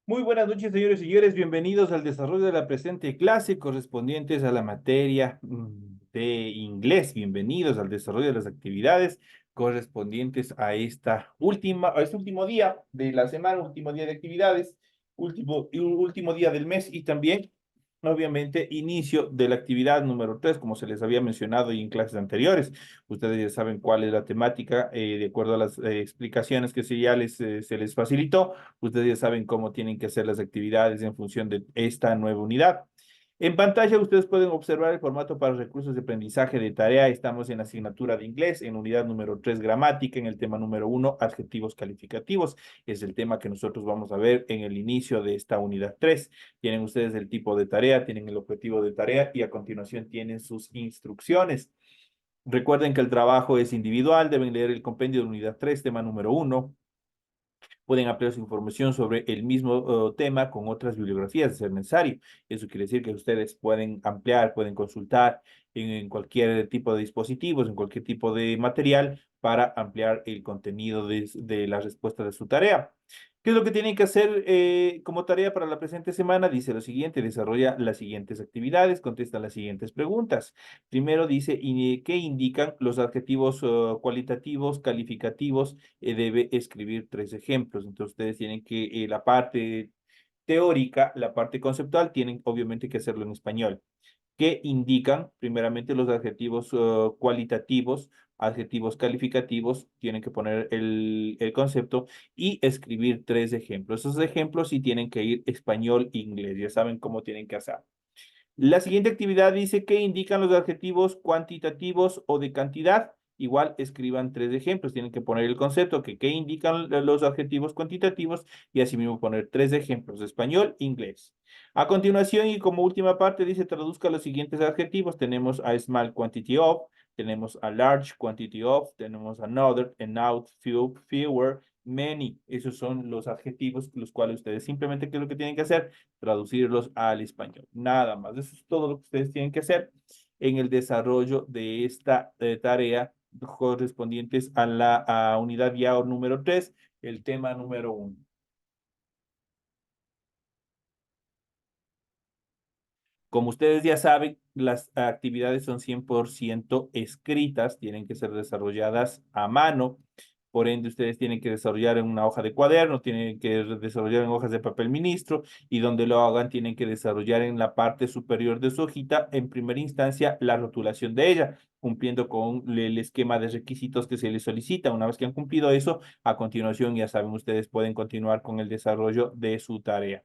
Muy buenas noches, señores y señores. Bienvenidos al desarrollo de la presente clase correspondientes a la materia de inglés. Bienvenidos al desarrollo de las actividades correspondientes a a este último día de la semana, último día de actividades, último día del mes y también, obviamente, inicio de la actividad número 3, como se les había mencionado y en clases anteriores. Ustedes ya saben cuál es la temática, de acuerdo a las explicaciones que se les facilitó. Ustedes ya saben cómo tienen que hacer las actividades en función de esta nueva unidad. En pantalla ustedes pueden observar el formato para recursos de aprendizaje de tarea. Estamos en la asignatura de inglés, en unidad número 3 gramática, en el tema número 1 adjetivos calificativos. Es el tema que nosotros vamos a ver en el inicio de esta unidad 3. Tienen ustedes el tipo de tarea, tienen el objetivo de tarea y a continuación tienen sus instrucciones. Recuerden que el trabajo es individual, deben leer el compendio de unidad 3 tema número 1. Pueden ampliar su información sobre el mismo tema con otras bibliografías, de ser necesario. Eso quiere decir que ustedes pueden ampliar, pueden consultar en cualquier tipo de dispositivos, en cualquier tipo de material para ampliar el contenido de la respuesta de su tarea. ¿Qué es lo que tienen que hacer como tarea para la presente semana? Dice lo siguiente: desarrolla las siguientes actividades, contesta las siguientes preguntas. Primero dice, ¿qué indican los adjetivos cualitativos, calificativos? Debe escribir 3 ejemplos. Entonces ustedes tienen que, la parte teórica, la parte conceptual, tienen obviamente que hacerlo en español, que indican primeramente los adjetivos cualitativos, adjetivos calificativos, tienen que poner el concepto y escribir 3 ejemplos. Esos ejemplos sí tienen que ir español e inglés, ya saben cómo tienen que hacer. La siguiente actividad dice que indican los adjetivos cuantitativos o de cantidad. Igual escriban 3 ejemplos. Tienen que poner el concepto que indican los adjetivos cuantitativos y asimismo poner 3 ejemplos: español, inglés. A continuación y como última parte dice traduzca los siguientes adjetivos. Tenemos a small quantity of, tenemos a large quantity of, tenemos another, enough, few, fewer, many. Esos son los adjetivos los cuales ustedes simplemente, ¿qué es lo que tienen que hacer? Traducirlos al español. Nada más. Eso es todo lo que ustedes tienen que hacer en el desarrollo de esta tarea correspondientes a la unidad ya número 3, el tema número 1. Como ustedes ya saben, las actividades son 100% escritas, tienen que ser desarrolladas a mano. Por ende, ustedes tienen que desarrollar en una hoja de cuaderno, tienen que desarrollar en hojas de papel ministro y donde lo hagan tienen que desarrollar en la parte superior de su hojita, en primera instancia, la rotulación de ella, cumpliendo con el esquema de requisitos que se les solicita. Una vez que han cumplido eso, a continuación, ya saben, ustedes pueden continuar con el desarrollo de su tarea.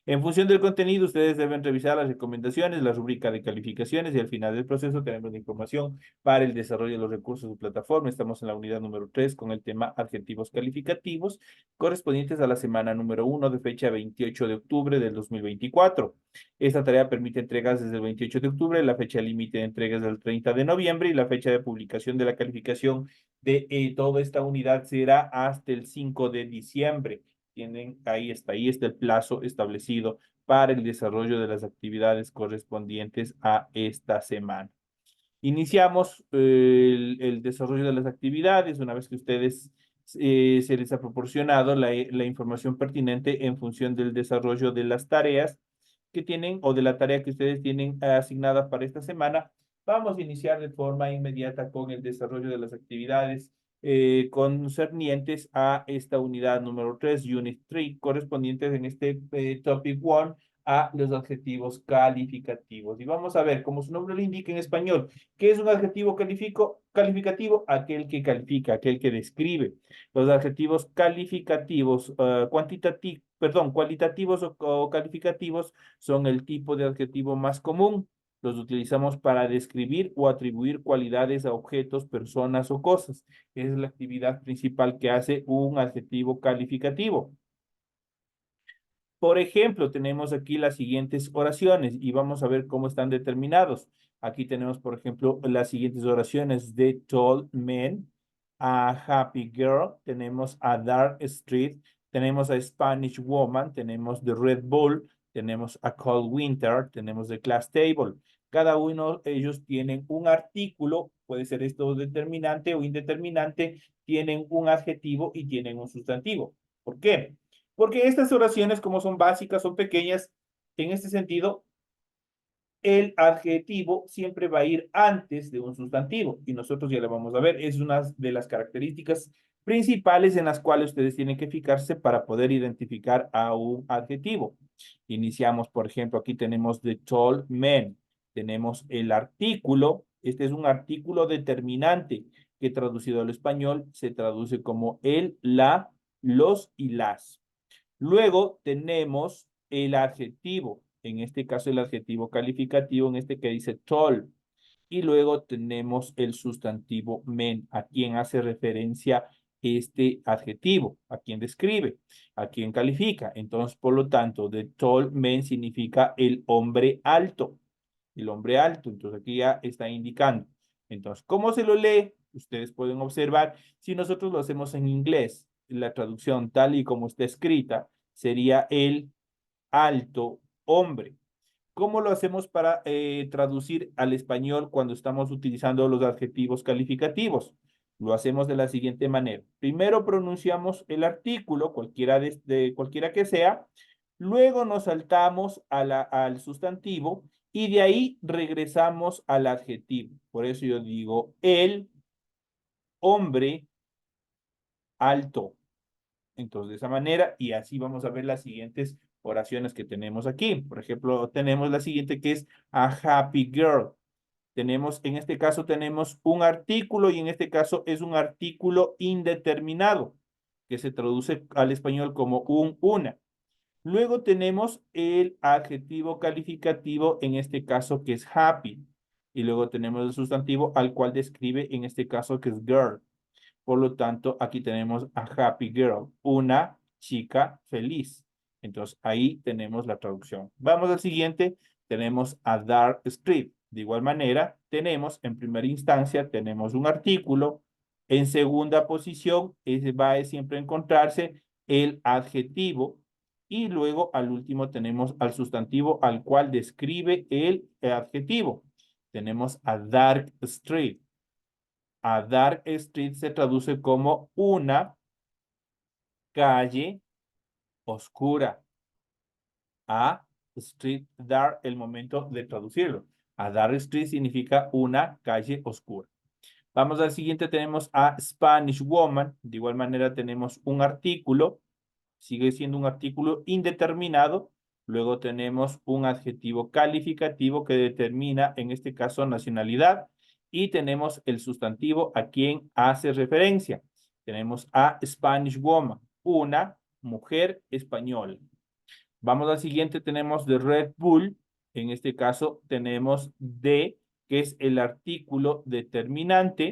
En función del contenido, ustedes deben revisar las recomendaciones, la rúbrica de calificaciones y al final del proceso tenemos la información para el desarrollo de los recursos de plataforma. Estamos en la unidad número 3 con el tema adjetivos calificativos correspondientes a la semana número 1 de fecha 28 de octubre del 2024. Esta tarea permite entregas desde el 28 de octubre, la fecha límite de entregas del 30 de noviembre y la fecha de publicación de la calificación de toda esta unidad será hasta el 5 de diciembre. Ahí está el plazo establecido para el desarrollo de las actividades correspondientes a esta semana. Iniciamos el desarrollo de las actividades una vez que ustedes se les ha proporcionado la información pertinente en función del desarrollo de las tareas que tienen o de la tarea que ustedes tienen asignada para esta semana. Vamos a iniciar de forma inmediata con el desarrollo de las actividades concernientes a esta unidad número 3, Unit 3, correspondientes en este Topic 1 a los adjetivos calificativos. Y vamos a ver, como su nombre lo indica en español, ¿qué es un adjetivo calificativo? Aquel que califica, aquel que describe. Los adjetivos calificativos, cualitativos o calificativos son el tipo de adjetivo más común. Los utilizamos para describir o atribuir cualidades a objetos, personas o cosas. Esa es la actividad principal que hace un adjetivo calificativo. Por ejemplo, tenemos aquí las siguientes oraciones y vamos a ver cómo están determinados. Aquí tenemos, por ejemplo, las siguientes oraciones: The Tall Man, a Happy Girl, tenemos a Dark Street, tenemos a Spanish Woman, tenemos The Red Bull, tenemos a Cold Winter, tenemos The Class Table. Cada uno de ellos tienen un artículo, puede ser esto determinante o indeterminante, tienen un adjetivo y tienen un sustantivo. ¿Por qué? Porque estas oraciones, como son básicas, son pequeñas, en este sentido, el adjetivo siempre va a ir antes de un sustantivo y nosotros ya lo vamos a ver. Es una de las características principales en las cuales ustedes tienen que fijarse para poder identificar a un adjetivo. Iniciamos, por ejemplo, aquí tenemos the tall man. Tenemos el artículo. Este es un artículo determinante que traducido al español se traduce como el, la, los y las. Luego tenemos el adjetivo, en este caso el adjetivo calificativo, en este que dice tall. Y luego tenemos el sustantivo men, a quien hace referencia este adjetivo, a quien describe, a quien califica. Entonces, por lo tanto, the tall man significa el hombre alto, el hombre alto. Entonces, aquí ya está indicando. Entonces, ¿cómo se lo lee? Ustedes pueden observar, si nosotros lo hacemos en inglés, la traducción tal y como está escrita, sería el alto hombre. ¿Cómo lo hacemos para traducir al español cuando estamos utilizando los adjetivos calificativos? Lo hacemos de la siguiente manera. Primero pronunciamos el artículo, cualquiera que sea, luego nos saltamos al sustantivo y de ahí regresamos al adjetivo. Por eso yo digo el hombre alto. Entonces, de esa manera, y así vamos a ver las siguientes oraciones que tenemos aquí. Por ejemplo, tenemos la siguiente que es a happy girl. Tenemos, en este caso, tenemos un artículo y en este caso es un artículo indeterminado, que se traduce al español como un, una. Luego tenemos el adjetivo calificativo, en este caso que es happy. Y luego tenemos el sustantivo al cual describe, en este caso que es girl. Por lo tanto, aquí tenemos a happy girl, una chica feliz. Entonces, ahí tenemos la traducción. Vamos al siguiente. Tenemos a dark street. De igual manera, tenemos en primera instancia, tenemos un artículo. En segunda posición, va a siempre encontrarse el adjetivo. Y luego, al último, tenemos al sustantivo al cual describe el adjetivo. Tenemos a dark street. A dark street se traduce como una calle oscura. A street dark, el momento de traducirlo. A dark street significa una calle oscura. Vamos al siguiente, tenemos a Spanish woman. De igual manera tenemos un artículo. Sigue siendo un artículo indeterminado. Luego tenemos un adjetivo calificativo que determina, en este caso, nacionalidad. Y tenemos el sustantivo a quien hace referencia. Tenemos a Spanish woman, una mujer española. Vamos al siguiente, tenemos de Red Bull. En este caso tenemos de, que es el artículo determinado.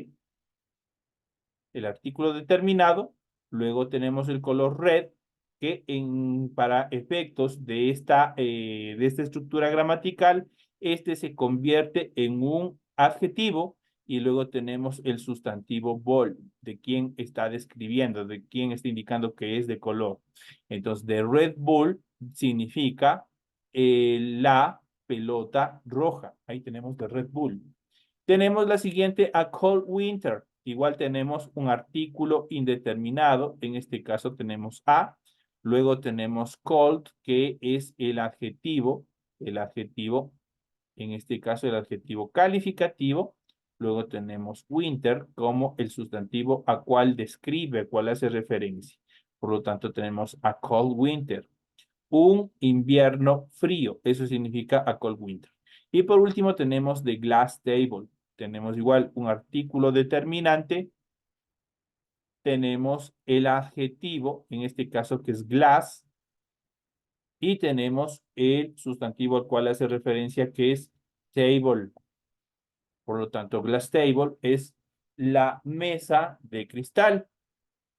Luego tenemos el color red, que para efectos de esta estructura gramatical, este se convierte en un adjetivo y luego tenemos el sustantivo ball, de quién está describiendo, de quién está indicando que es de color. Entonces, de Red Bull significa la pelota roja. Ahí tenemos de Red Bull. Tenemos la siguiente, a cold winter. Igual tenemos un artículo indeterminado. En este caso tenemos a. Luego tenemos cold, que es el adjetivo. El adjetivo, en este caso el adjetivo calificativo. Luego tenemos winter como el sustantivo a cual describe, a cual hace referencia. Por lo tanto, tenemos a cold winter. Un invierno frío. Eso significa a cold winter. Y por último tenemos the glass table. Tenemos igual un artículo determinante. Tenemos el adjetivo, en este caso que es glass. Y tenemos el sustantivo al cual hace referencia que es table. Por lo tanto, glass table es la mesa de cristal.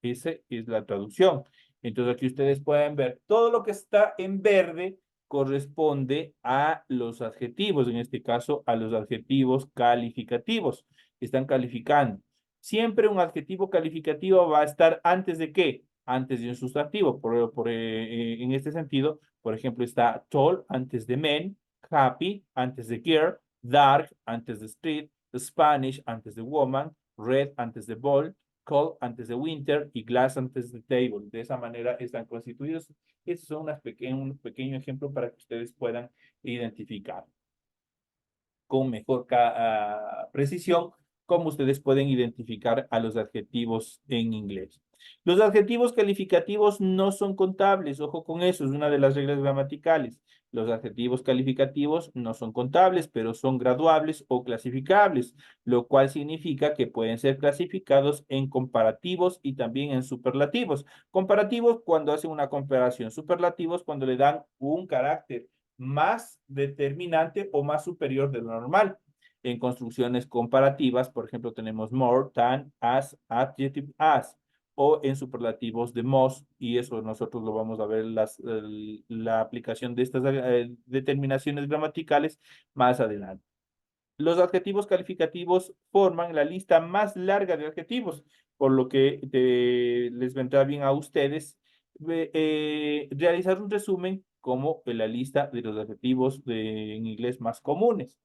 Esa es la traducción. Entonces aquí ustedes pueden ver todo lo que está en verde corresponde a los adjetivos, en este caso a los adjetivos calificativos. Están calificando. Siempre un adjetivo calificativo va a estar antes de ¿qué? Antes de un sustantivo. En este sentido, por ejemplo, está tall antes de men, happy antes de girl, dark antes de street, Spanish antes de woman, red antes de ball, cold antes de winter y glass antes de table. De esa manera están constituidos. Estos son un pequeño ejemplo para que ustedes puedan identificar con mejor precisión cómo ustedes pueden identificar a los adjetivos en inglés. Los adjetivos calificativos no son contables, ojo con eso, es una de las reglas gramaticales. Los adjetivos calificativos no son contables, pero son graduables o clasificables, lo cual significa que pueden ser clasificados en comparativos y también en superlativos. Comparativos cuando hacen una comparación, superlativos cuando le dan un carácter más determinante o más superior de lo normal. En construcciones comparativas, por ejemplo, tenemos more, than, as, adjective, as, o en superlativos de most, y eso nosotros lo vamos a ver la aplicación de estas determinaciones gramaticales más adelante. Los adjetivos calificativos forman la lista más larga de adjetivos, por lo que les vendrá bien a ustedes realizar un resumen como la lista de los adjetivos en inglés más comunes.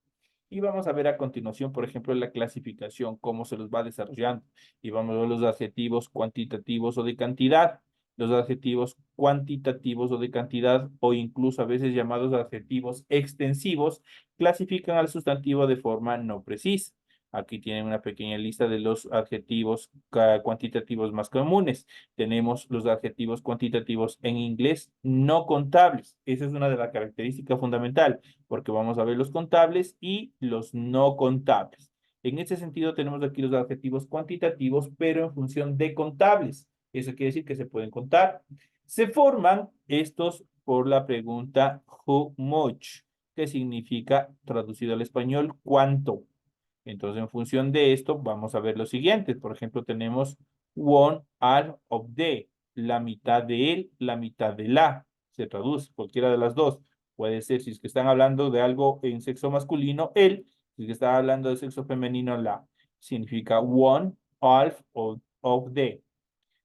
Y vamos a ver a continuación, por ejemplo, la clasificación, cómo se los va desarrollando. Y vamos a ver los adjetivos cuantitativos o de cantidad, los adjetivos cuantitativos o de cantidad, o incluso a veces llamados adjetivos extensivos, clasifican al sustantivo de forma no precisa. Aquí tienen una pequeña lista de los adjetivos cuantitativos más comunes. Tenemos los adjetivos cuantitativos en inglés no contables. Esa es una de las características fundamentales, porque vamos a ver los contables y los no contables. En este sentido, tenemos aquí los adjetivos cuantitativos, pero en función de contables. Eso quiere decir que se pueden contar. Se forman estos por la pregunta how much, que significa, traducido al español, cuánto. Entonces, en función de esto, vamos a ver los siguientes. Por ejemplo, tenemos one half of the, la mitad de él, la mitad de la. Se traduce cualquiera de las dos. Puede ser, si es que están hablando de algo en sexo masculino, él. Si es que están hablando de sexo femenino, la. Significa one half of the.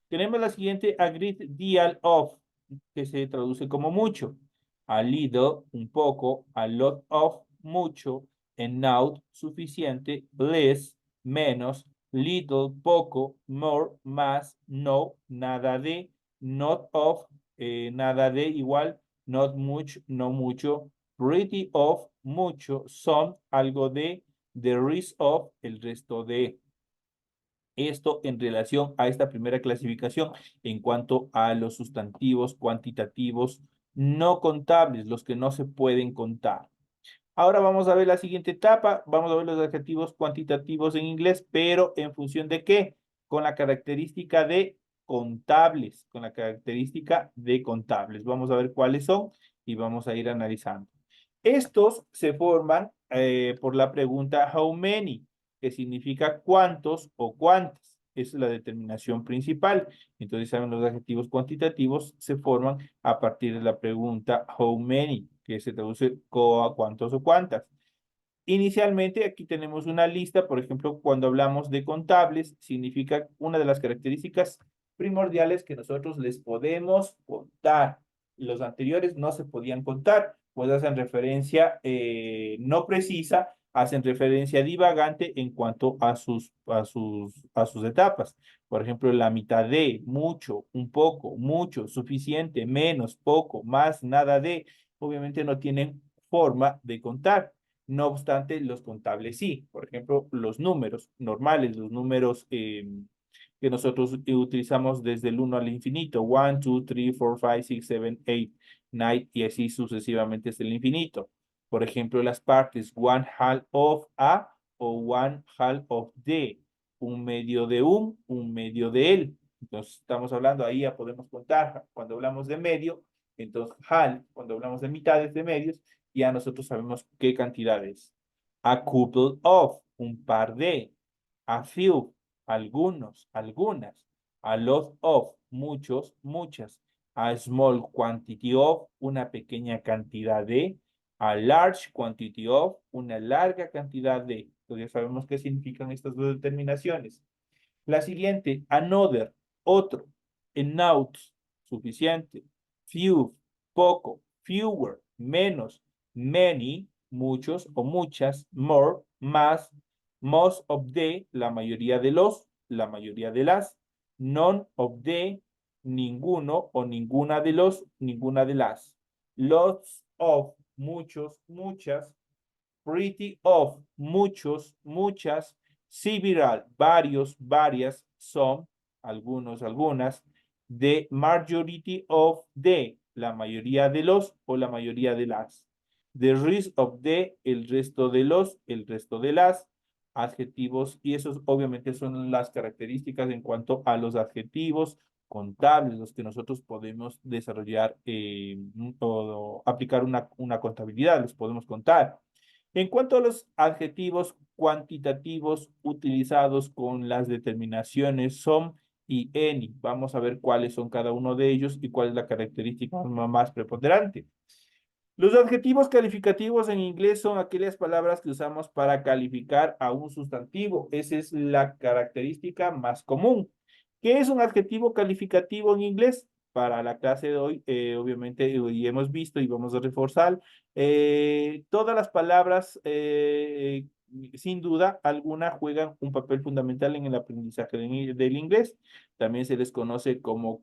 Tenemos la siguiente, a great deal of, que se traduce como mucho. A little, un poco, a lot of, mucho, enough, suficiente, less, menos, little, poco, more, más, no, nada de, not of, nada de, igual, not much, no mucho, pretty of, mucho, some, algo de, the rest of, el resto de. Esto en relación a esta primera clasificación en cuanto a los sustantivos cuantitativos no contables, los que no se pueden contar. Ahora vamos a ver la siguiente etapa. Vamos a ver los adjetivos cuantitativos en inglés, pero en función de qué? Con la característica de contables, con la característica de contables. Vamos a ver cuáles son y vamos a ir analizando. Estos se forman por la pregunta how many, que significa cuántos o cuántas. Esa es la determinación principal. Entonces, saben, los adjetivos cuantitativos se forman a partir de la pregunta how many, que se traduce a cuántos o cuántas. Inicialmente, aquí tenemos una lista, por ejemplo, cuando hablamos de contables, significa una de las características primordiales que nosotros les podemos contar. Los anteriores no se podían contar, pues hacen referencia no precisa, hacen referencia divagante en cuanto a sus etapas. Por ejemplo, la mitad de, mucho, un poco, mucho, suficiente, menos, poco, más, nada de, obviamente no tienen forma de contar. No obstante, los contables sí. Por ejemplo, los números normales, los números que nosotros utilizamos desde el 1 al infinito. 1, 2, 3, 4, 5, 6, 7, 8, 9 y así sucesivamente hasta el infinito. Por ejemplo, las partes one half of a o one half of the. Un medio de un medio de él. Entonces, estamos hablando, ahí ya podemos contar. Cuando hablamos de medio, entonces half, cuando hablamos de mitades de medios, ya nosotros sabemos qué cantidad es. A couple of, un par de. A few, algunos, algunas. A lot of, muchos, muchas. A small quantity of, una pequeña cantidad de. A large quantity of, una larga cantidad de. Entonces ya sabemos qué significan estas dos determinaciones. La siguiente, another, otro. Enough, suficiente. Few, poco. Fewer, menos. Many, muchos o muchas. More, más. Most of the, la mayoría de los. la mayoría de las, none of the, ninguno o ninguna de los, ninguna de las, lots of, muchos, muchas, pretty of, muchos, muchas, several, varios, varias, some, algunos, algunas, the majority of the, la mayoría de los o la mayoría de las, the rest of the, el resto de los, el resto de las, adjetivos, y esos obviamente son las características en cuanto a los adjetivos contables, los que nosotros podemos desarrollar o aplicar una contabilidad, los podemos contar. En cuanto a los adjetivos cuantitativos utilizados con las determinaciones some y any, vamos a ver cuáles son cada uno de ellos y cuál es la característica más preponderante. Los adjetivos calificativos en inglés son aquellas palabras que usamos para calificar a un sustantivo. Esa es la característica más común. ¿Qué es un adjetivo calificativo en inglés? Para la clase de hoy, obviamente, hoy hemos visto y vamos a reforzar todas las palabras, sin duda alguna, juegan un papel fundamental en el aprendizaje del inglés. También se les conoce como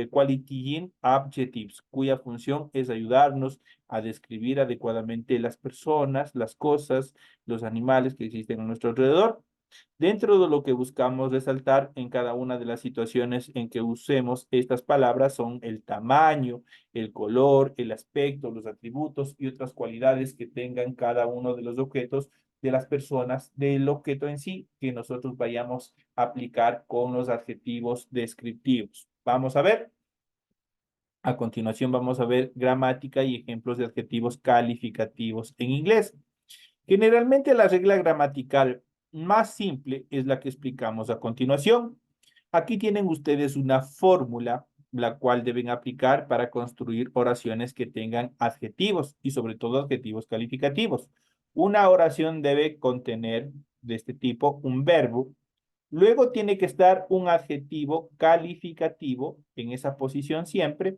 quality adjectives, cuya función es ayudarnos a describir adecuadamente las personas, las cosas, los animales que existen a nuestro alrededor. Dentro de lo que buscamos resaltar en cada una de las situaciones en que usemos estas palabras son el tamaño, el color, el aspecto, los atributos y otras cualidades que tengan cada uno de los objetos de las personas, del objeto en sí que nosotros vayamos a aplicar con los adjetivos descriptivos. Vamos a ver. A continuación vamos a ver gramática y ejemplos de adjetivos calificativos en inglés. Generalmente la regla gramatical más simple es la que explicamos a continuación. Aquí tienen ustedes una fórmula la cual deben aplicar para construir oraciones que tengan adjetivos y sobre todo adjetivos calificativos. Una oración debe contener de este tipo un verbo. Luego tiene que estar un adjetivo calificativo en esa posición siempre.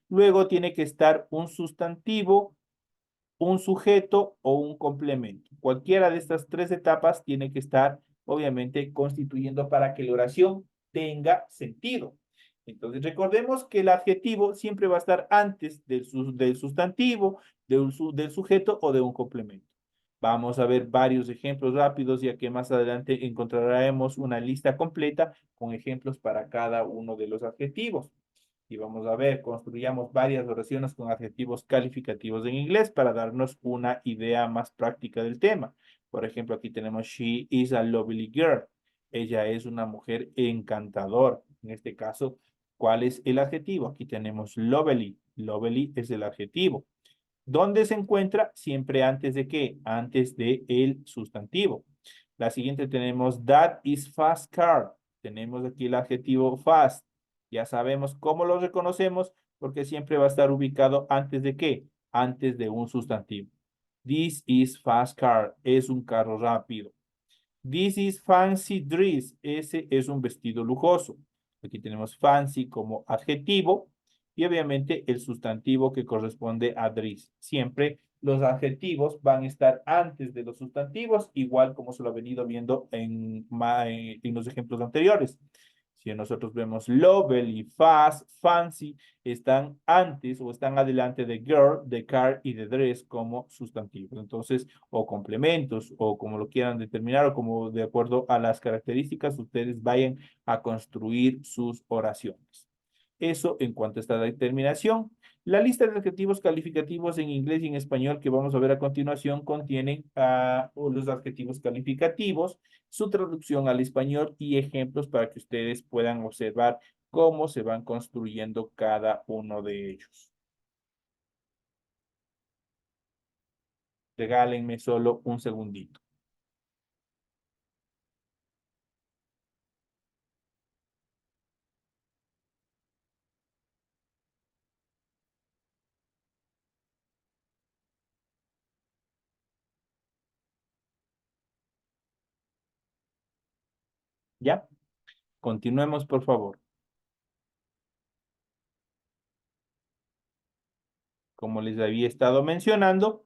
Luego tiene que estar un sustantivo, un sujeto o un complemento. Cualquiera de estas tres etapas tiene que estar, obviamente, constituyendo para que la oración tenga sentido. Entonces, recordemos que el adjetivo siempre va a estar antes del sustantivo, del sujeto o de un complemento. Vamos a ver varios ejemplos rápidos, ya que más adelante encontraremos una lista completa con ejemplos para cada uno de los adjetivos. Y vamos a ver, construyamos varias oraciones con adjetivos calificativos en inglés para darnos una idea más práctica del tema. Por ejemplo, aquí tenemos she is a lovely girl. Ella es una mujer encantadora. En este caso, ¿cuál es el adjetivo? Aquí tenemos lovely. Lovely es el adjetivo. ¿Dónde se encuentra? Siempre antes de qué? Antes de el sustantivo. La siguiente tenemos that is fast car. Tenemos aquí el adjetivo fast. Ya sabemos cómo lo reconocemos porque siempre va a estar ubicado antes de qué? Antes de un sustantivo. This is fast car. Es un carro rápido. This is fancy dress. Ese es un vestido lujoso. Aquí tenemos fancy como adjetivo y obviamente el sustantivo que corresponde a dress. Siempre los adjetivos van a estar antes de los sustantivos, igual como se lo ha venido viendo en los ejemplos anteriores. Si nosotros vemos lovely, fast, fancy, están antes o están adelante de girl, de car y de dress como sustantivos. Entonces, o complementos, o como lo quieran determinar, o como de acuerdo a las características, ustedes vayan a construir sus oraciones. Eso en cuanto a esta determinación. La lista de adjetivos calificativos en inglés y en español que vamos a ver a continuación contienen los adjetivos calificativos, su traducción al español y ejemplos para que ustedes puedan observar cómo se van construyendo cada uno de ellos. Regálenme solo un segundito. ¿Ya? Continuemos, por favor. Como les había estado mencionando,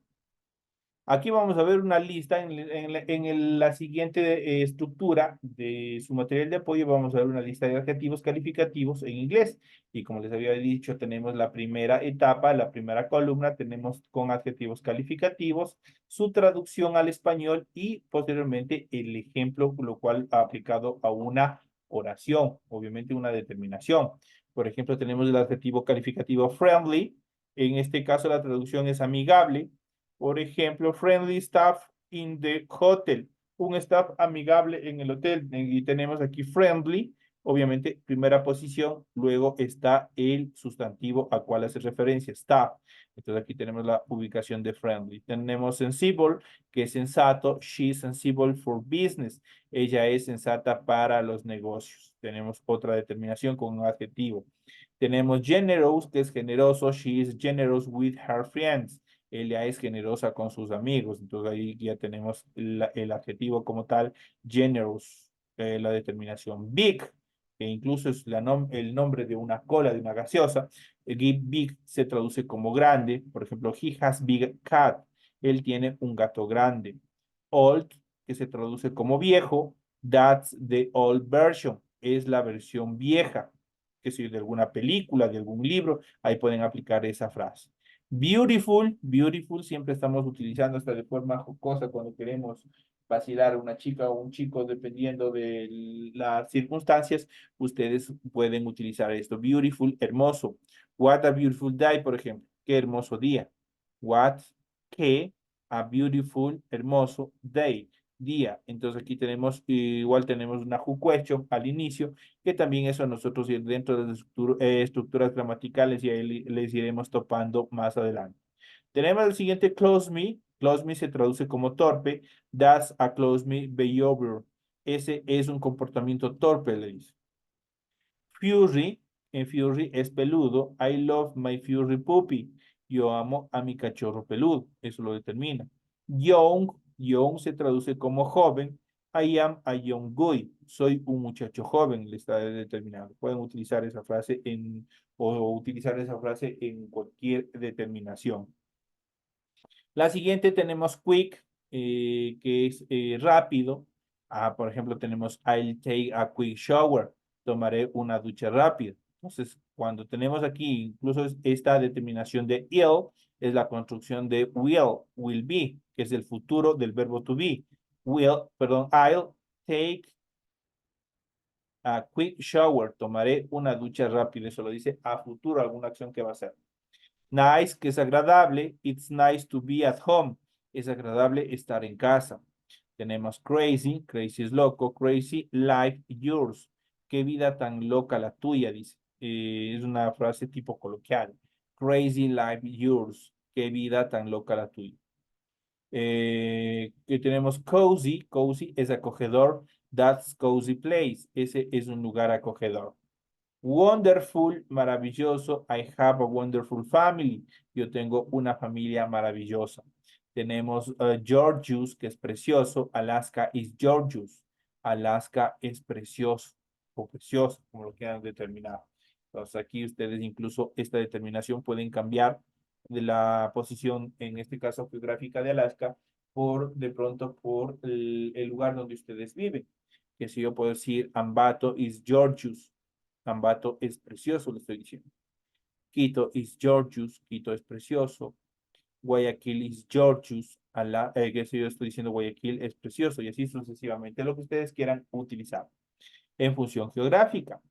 Aquí vamos a ver una lista la siguiente estructura de su material de apoyo. Vamos a ver una lista de adjetivos calificativos en inglés. Y como les había dicho, tenemos la primera etapa, la primera columna, tenemos con adjetivos calificativos, su traducción al español y posteriormente el ejemplo, lo cual ha aplicado a una oración, obviamente una determinación. Por ejemplo, tenemos el adjetivo calificativo friendly. En este caso, la traducción es amigable. Por ejemplo, friendly staff in the hotel. Un staff amigable en el hotel. Y tenemos aquí friendly, obviamente, primera posición. Luego está el sustantivo a cual hace referencia, staff. Entonces aquí tenemos la ubicación de friendly. Tenemos sensible, que es sensato. She's sensible for business. Ella es sensata para los negocios. Tenemos otra determinación con un adjetivo. Tenemos generous, que es generoso. She is generous with her friends. Ella es generosa con sus amigos. Entonces ahí ya tenemos el adjetivo como tal, generous, la determinación. Big, que incluso es el nombre de una cola de una gaseosa. Big se traduce como grande. Por ejemplo, he has big cat. Él tiene un gato grande. Old, que se traduce como viejo. That's the old version. Es la versión vieja, que si de alguna película, de algún libro, ahí pueden aplicar esa frase. Beautiful, beautiful, siempre estamos utilizando hasta de forma jocosa cuando queremos vacilar a una chica o un chico, dependiendo de las circunstancias, ustedes pueden utilizar esto. Beautiful, hermoso. What a beautiful day, por ejemplo. Qué hermoso día. What, qué, a beautiful, hermoso day, día. Entonces aquí tenemos, igual tenemos una who question al inicio, que también eso nosotros dentro de las estructuras gramaticales y ahí les iremos topando más adelante. Tenemos el siguiente close me. Close me se traduce como torpe. That's a close me behavior. Ese es un comportamiento torpe, le dice. Fury, en Fury es peludo. I love my Fury puppy. Yo amo a mi cachorro peludo. Eso lo determina. Young, young se traduce como joven. I am a young boy. Soy un muchacho joven, le está determinado. Pueden utilizar esa frase o utilizar esa frase en cualquier determinación. La siguiente tenemos quick, que es rápido. Por ejemplo, tenemos I'll take a quick shower. Tomaré una ducha rápida. Entonces, cuando tenemos aquí, incluso esta determinación de ill, es la construcción de will be, que es el futuro del verbo to be. I'll take a quick shower. Tomaré una ducha rápida. Eso lo dice a futuro, alguna acción que va a hacer. Nice, que es agradable. It's nice to be at home. Es agradable estar en casa. Tenemos crazy. Crazy es loco. Crazy like yours. Qué vida tan loca la tuya, dice. Es una frase tipo coloquial. Crazy like yours. Qué vida tan loca la tuya. Que tenemos cozy. Cozy es acogedor. That's cozy place. Ese es un lugar acogedor. Wonderful, maravilloso. I have a wonderful family. Yo tengo una familia maravillosa. Tenemos gorgeous, que es precioso. Alaska is gorgeous. Alaska es precioso o precioso, como lo quieran determinar. Entonces aquí ustedes incluso esta determinación pueden cambiar de la posición, en este caso geográfica de Alaska, de pronto por el lugar donde ustedes viven. Que si yo puedo decir Ambato is gorgeous. Ambato es precioso, le estoy diciendo. Quito is gorgeous. Quito es precioso. Guayaquil is gorgeous. Que si yo estoy diciendo Guayaquil es precioso y así sucesivamente, lo que ustedes quieran utilizar en función geográfica.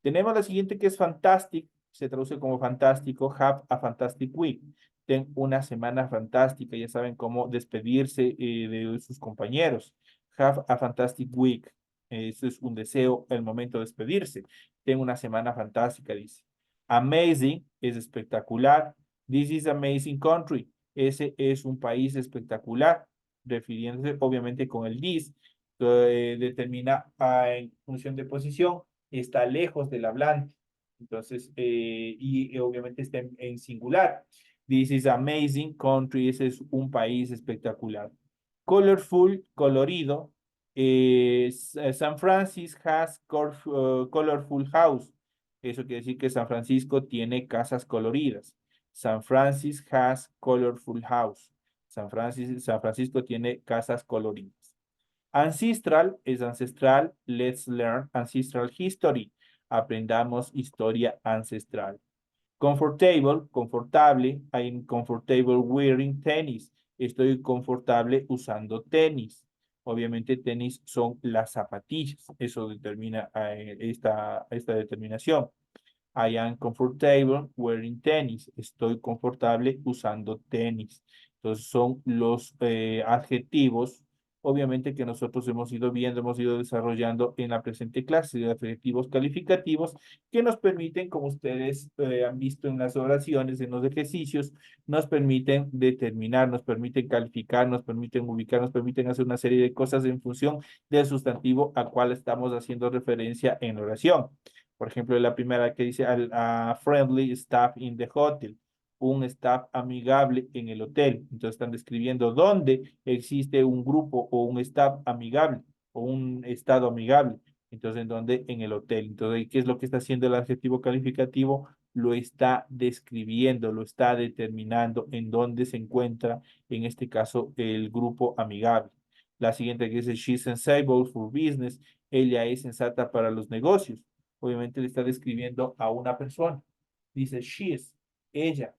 Tenemos la siguiente que es fantastic, se traduce como fantástico. Have a fantastic week. Ten una semana fantástica. Ya saben cómo despedirse de sus compañeros. Have a fantastic week. Eso es un deseo, el momento de despedirse. Ten una semana fantástica, dice. Amazing es espectacular. This is amazing country. Ese es un país espectacular, refiriéndose obviamente con el this. Determina en función de posición, está lejos del hablante. Entonces, obviamente está en singular. This is amazing country. Ese es un país espectacular. Colorful, colorido. San Francisco has colorful house. Eso quiere decir que San Francisco tiene casas coloridas. San Francisco has colorful house. San Francisco tiene casas coloridas. Ancestral es ancestral. Let's learn ancestral history. Aprendamos historia ancestral. Comfortable, confortable. I'm comfortable wearing tennis. Estoy confortable usando tenis. Obviamente tenis son las zapatillas. Eso determina esta determinación. I am comfortable wearing tennis. Estoy confortable usando tenis. Entonces son los adjetivos, obviamente que nosotros hemos ido viendo, hemos ido desarrollando en la presente clase de adjetivos calificativos que nos permiten, como ustedes han visto en las oraciones, en los ejercicios, nos permiten determinar, nos permiten calificar, nos permiten ubicar, nos permiten hacer una serie de cosas en función del sustantivo al cual estamos haciendo referencia en la oración. Por ejemplo, la primera que dice friendly staff in the hotel, un staff amigable en el hotel. Entonces están describiendo dónde existe un grupo o un staff amigable o un estado amigable. Entonces, ¿en dónde? En el hotel. Entonces, ¿qué es lo que está haciendo el adjetivo calificativo? Lo está describiendo, lo está determinando en dónde se encuentra, en este caso, el grupo amigable. La siguiente que dice, she's sensible for business. Ella es sensata para los negocios. Obviamente le está describiendo a una persona. Dice, she is, ella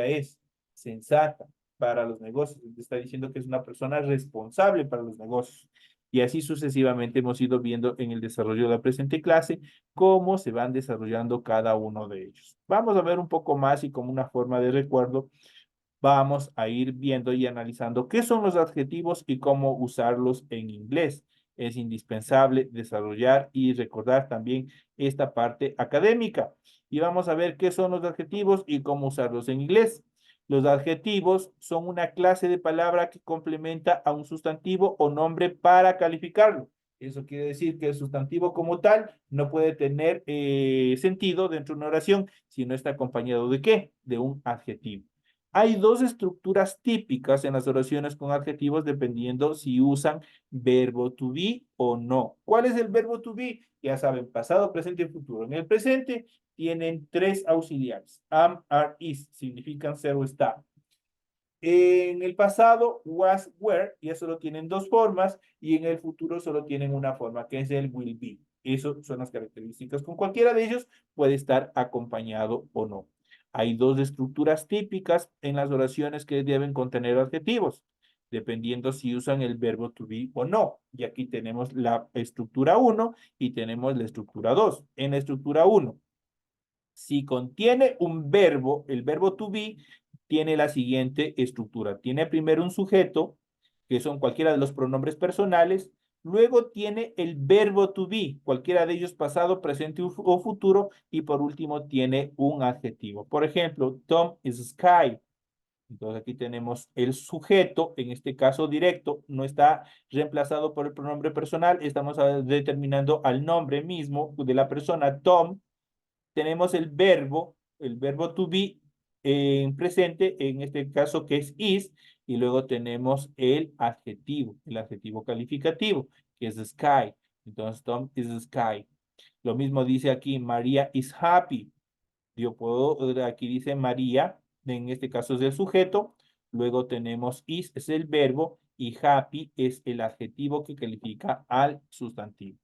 es sensata para los negocios. Le está diciendo que es una persona responsable para los negocios. Y así sucesivamente hemos ido viendo en el desarrollo de la presente clase cómo se van desarrollando cada uno de ellos. Vamos a ver un poco más y como una forma de recuerdo, vamos a ir viendo y analizando qué son los adjetivos y cómo usarlos en inglés. Es indispensable desarrollar y recordar también esta parte académica. Y vamos a ver qué son los adjetivos y cómo usarlos en inglés. Los adjetivos son una clase de palabra que complementa a un sustantivo o nombre para calificarlo. Eso quiere decir que el sustantivo como tal no puede tener sentido dentro de una oración si no está acompañado de ¿qué? De un adjetivo. Hay dos estructuras típicas en las oraciones con adjetivos dependiendo si usan verbo to be o no. ¿Cuál es el verbo to be? Ya saben, pasado, presente y futuro. En el presente tienen tres auxiliares. Am, are, is. Significan ser o estar. En el pasado, was, were, y eso solo tienen dos formas, y en el futuro solo tienen una forma, que es el will be. Esas son las características. Con cualquiera de ellos puede estar acompañado o no. Hay dos estructuras típicas en las oraciones que deben contener adjetivos, dependiendo si usan el verbo to be o no. Y aquí tenemos la estructura 1 y tenemos la estructura 2. En la estructura 1, si contiene un verbo, el verbo to be tiene la siguiente estructura. Tiene primero un sujeto, que son cualquiera de los pronombres personales. Luego tiene el verbo to be, cualquiera de ellos pasado, presente o futuro. Y por último tiene un adjetivo. Por ejemplo, Tom is sky. Entonces aquí tenemos el sujeto, en este caso directo, no está reemplazado por el pronombre personal. Estamos determinando al nombre mismo de la persona, Tom. Tenemos el verbo to be en presente, en este caso que es is, y luego tenemos el adjetivo calificativo, que es sky. Entonces, Tom is sky. Lo mismo dice aquí, María is happy. Yo puedo, aquí dice María, en este caso es el sujeto, luego tenemos is, es el verbo, y happy es el adjetivo que califica al sustantivo.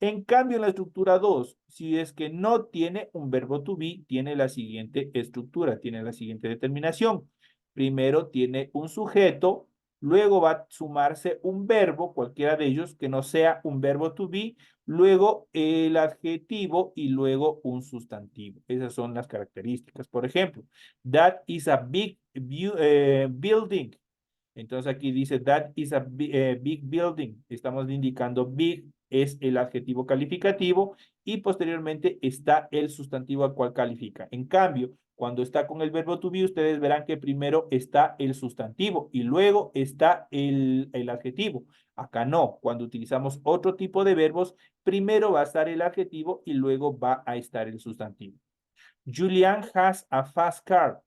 En cambio, en la estructura 2, si es que no tiene un verbo to be, tiene la siguiente estructura, tiene la siguiente determinación. Primero tiene un sujeto, luego va a sumarse un verbo, cualquiera de ellos, que no sea un verbo to be, luego el adjetivo y luego un sustantivo. Esas son las características. Por ejemplo, that is a big building. Entonces aquí dice that is a big building. Estamos indicando big es el adjetivo calificativo y posteriormente está el sustantivo al cual califica. En cambio, cuando está con el verbo to be, ustedes verán que primero está el sustantivo y luego está el adjetivo. Acá no. Cuando utilizamos otro tipo de verbos, primero va a estar el adjetivo y luego va a estar el sustantivo. Julian has a fast car.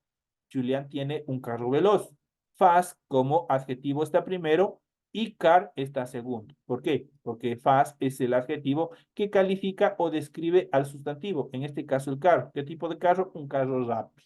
Julian tiene un carro veloz. Fast como adjetivo está primero y car está segundo. ¿Por qué? Porque fast es el adjetivo que califica o describe al sustantivo. En este caso el carro. ¿Qué tipo de carro? Un carro rápido.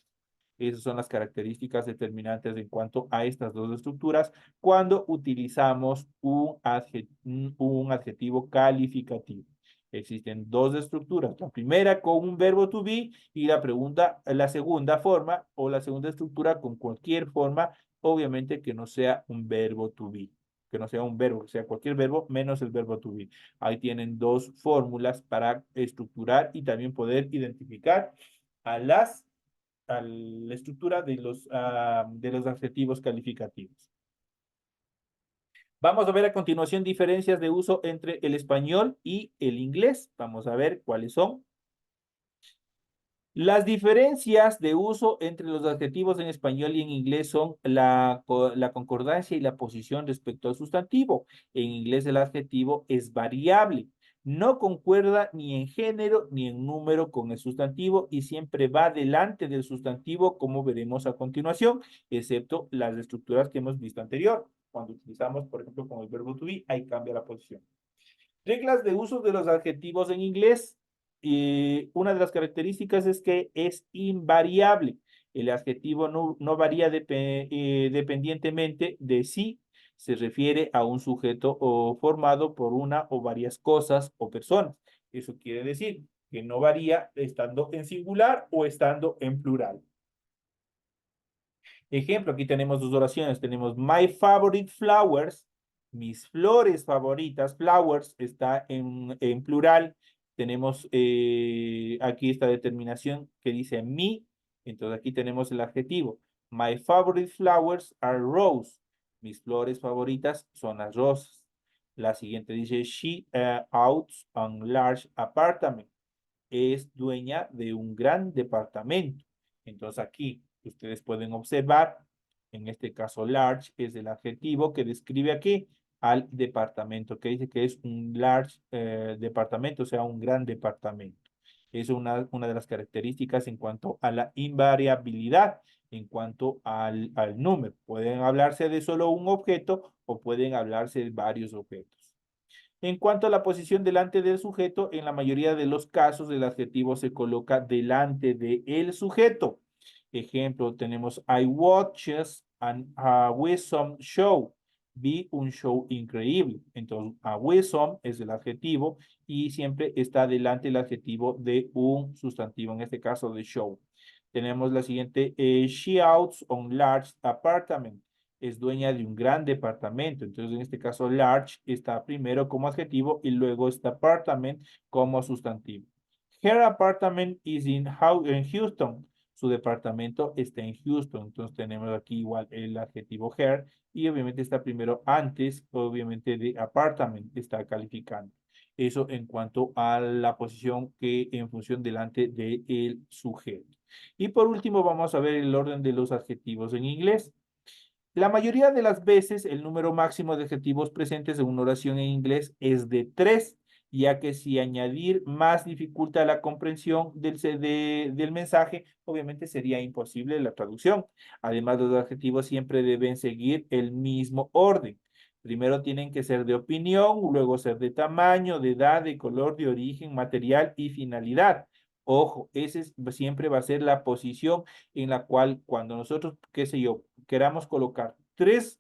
Esas son las características determinantes en cuanto a estas dos estructuras cuando utilizamos un adjetivo calificativo. Existen dos estructuras. La primera con un verbo to be y la segunda forma o la segunda estructura con cualquier forma, obviamente que no sea un verbo to be, que no sea un verbo, que sea cualquier verbo menos el verbo to be. Ahí tienen dos fórmulas para estructurar y también poder identificar a la estructura de los adjetivos calificativos. Vamos a ver a continuación diferencias de uso entre el español y el inglés. Vamos a ver cuáles son. Las diferencias de uso entre los adjetivos en español y en inglés son la concordancia y la posición respecto al sustantivo. En inglés el adjetivo es variable. No concuerda ni en género ni en número con el sustantivo y siempre va delante del sustantivo, como veremos a continuación, excepto las estructuras que hemos visto anterior. Cuando utilizamos, por ejemplo, con el verbo to be, ahí cambia la posición. Reglas de uso de los adjetivos en inglés. Una de las características es que es invariable. El adjetivo no varía dependientemente de si se refiere a un sujeto o formado por una o varias cosas o personas. Eso quiere decir que no varía estando en singular o estando en plural. Ejemplo, aquí tenemos dos oraciones. Tenemos my favorite flowers, mis flores favoritas. Flowers está en plural. Tenemos aquí esta determinación que dice me. Entonces aquí tenemos el adjetivo. My favorite flowers are rose. Mis flores favoritas son las rosas. La siguiente dice she owns a large apartment. Es dueña de un gran departamento. Entonces aquí ustedes pueden observar, en este caso large es el adjetivo que describe aquí al departamento, que dice que es un large departamento, o sea, un gran departamento. Es una de las características en cuanto a la invariabilidad, en cuanto al número. Pueden hablarse de solo un objeto o pueden hablarse de varios objetos. En cuanto a la posición delante del sujeto, en la mayoría de los casos el adjetivo se coloca delante del sujeto. Ejemplo, tenemos I watched a awesome show. Vi un show increíble. Entonces, awesome es el adjetivo y siempre está delante el adjetivo de un sustantivo, en este caso de show. Tenemos la siguiente, she owns a large apartment, es dueña de un gran departamento. Entonces, en este caso, large está primero como adjetivo y luego está apartment como sustantivo. Her apartment is in Houston. Su departamento está en Houston. Entonces, tenemos aquí igual el adjetivo her y obviamente está primero antes, obviamente, de apartment, está calificando. Eso en cuanto a la posición que en función delante del sujeto. Y por último, vamos a ver el orden de los adjetivos en inglés. La mayoría de las veces el número máximo de adjetivos presentes en una oración en inglés es de 3, ya que si añadir más dificulta la comprensión del mensaje, obviamente sería imposible la traducción. Además, los adjetivos siempre deben seguir el mismo orden. Primero tienen que ser de opinión, luego ser de tamaño, de edad, de color, de origen, material y finalidad. Ojo, siempre va a ser la posición en la cual cuando nosotros, qué sé yo, queramos colocar tres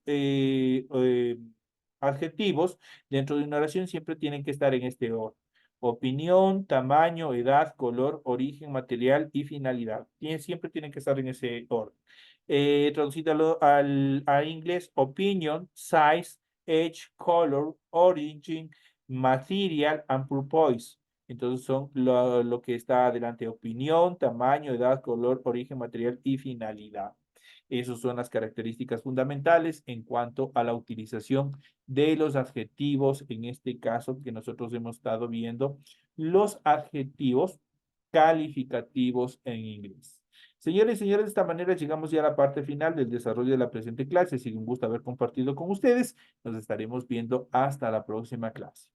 adjetivos dentro de una oración, siempre tienen que estar en este orden. Opinión, tamaño, edad, color, origen, material y finalidad. Siempre tienen que estar en ese orden. Traducídalo al inglés, opinion, size, age, color, origin, material and purpose. Entonces son lo que está adelante, opinión, tamaño, edad, color, origen, material y finalidad. Esas son las características fundamentales en cuanto a la utilización de los adjetivos, en este caso que nosotros hemos estado viendo, los adjetivos calificativos en inglés. Señores y señores, de esta manera llegamos ya a la parte final del desarrollo de la presente clase. Si un gusto haber compartido con ustedes, nos estaremos viendo hasta la próxima clase.